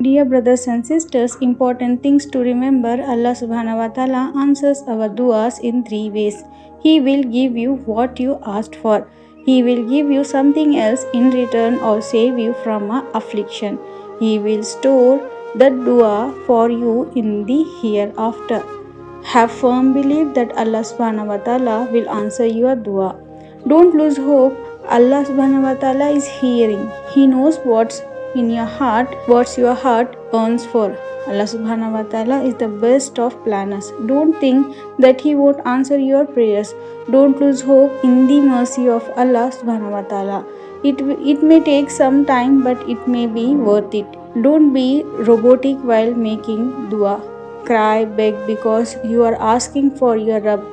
Dear brothers and sisters, important things to remember. Allah subhanahu wa ta'ala answers our du'as in 3 ways. He will give you what you asked for. He will give you something else in return or save you from a affliction. He will store that dua for you in the hereafter. Have firm belief that Allah subhanahu wa ta'ala will answer your dua. Don't lose hope. Allah subhanahu wa ta'ala is hearing. He knows what's in your heart, what your heart yearns for. Allah subhanahu wa ta'ala is the best of planners. Don't think that He won't answer your prayers. Don't lose hope in the mercy of Allah subhanahu wa ta'ala. It may take some time, but it may be worth it. Don't be robotic while making dua. Cry, beg because you are asking for your Rabb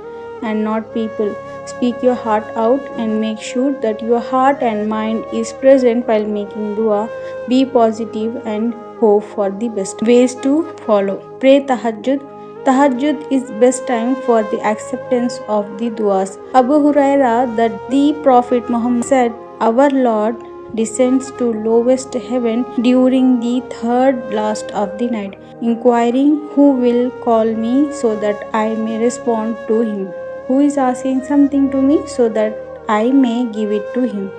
and not people. Speak your heart out and make sure that your heart and mind is present while making dua. Be positive and hope for the best. Ways to follow. Pray tahajjud. Tahajjud is best time for the acceptance of the duas. Abu Huraira that the Prophet Muhammad said, our Lord descends to lowest heaven during the third last of the night, inquiring who will call me so that I may respond to him. Who is asking something to me so that I may give it to him?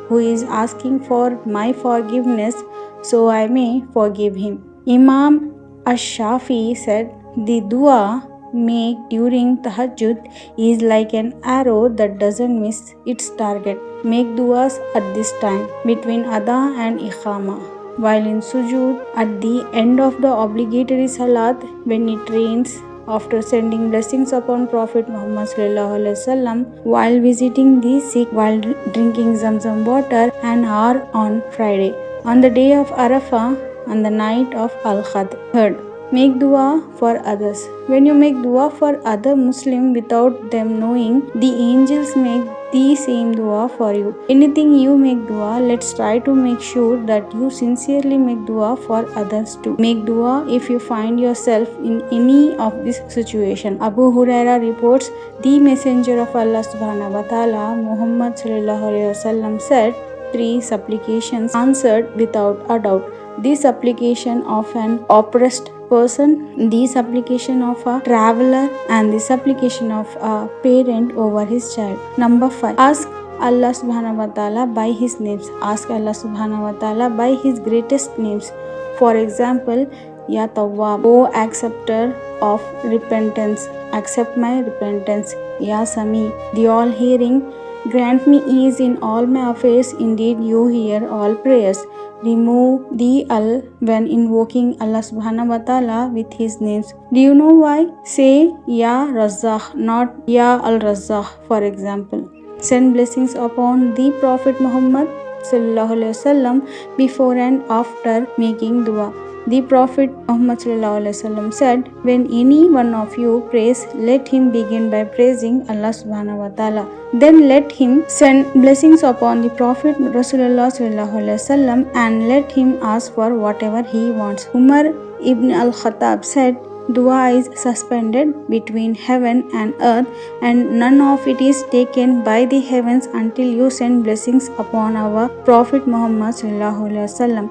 Who is asking for my forgiveness so I may forgive him? Imam Ash-Shafi said, the dua made during tahajjud is like an arrow that doesn't miss its target. Make duas at this time between adha and iqama, while in sujood, at the end of the obligatory salat, when it rains, after sending blessings upon Prophet Muhammad sallallahu alaihi wasallam, while visiting the sick, while drinking Zamzam water, and are on Friday, on the day of Arafah, on the night of Al-Qadr. Third, make dua for others. When you make dua for other Muslim without them knowing, the angels make the same dua for you. Anything you make dua, let's try to make sure that you sincerely make dua for others too. Make dua if you find yourself in any of this situation. Abu Huraira reports, the messenger of Allah subhanahu wa ta'ala, Muhammad sallallahu alaihi wasallam said, 3 supplications answered without a doubt. The supplication of an oppressed person, the supplication of a traveler, and the supplication of a parent over his child. Number 5. Ask Allah subhanahu wa ta'ala by His names. Ask Allah subhanahu wa ta'ala by His greatest names. For example, Ya Tawwab, O acceptor of repentance, accept my repentance. Ya Sami, the all-hearing, grant me ease in all my affairs. Indeed, you hear all prayers. Remove the al when invoking Allah subhanahu wa ta'ala with His names. Do you know why? Say Ya Razzaq, not Ya Al-Razzaq, for example. Send blessings upon the Prophet Muhammad sallallahu alaihi wasallam before and after making dua. The Prophet Muhammad sallallahu alaihi wasallam said, when any one of you prays, let him begin by praising Allah subhanahu wa ta'ala. Then let him send blessings upon the Prophet Rasulullah sallallahu alaihi wasallam and let him ask for whatever he wants. Umar ibn al-Khattab said, dua is suspended between heaven and earth, and none of it is taken by the heavens until you send blessings upon our Prophet Muhammad sallallahu alaihi wasallam.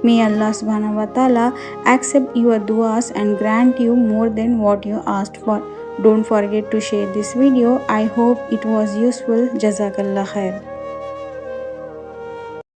May Allah subhanahu wa ta'ala accept your duas and grant you more than what you asked for. Don't forget to share this video. I hope it was useful. Jazakallah khair.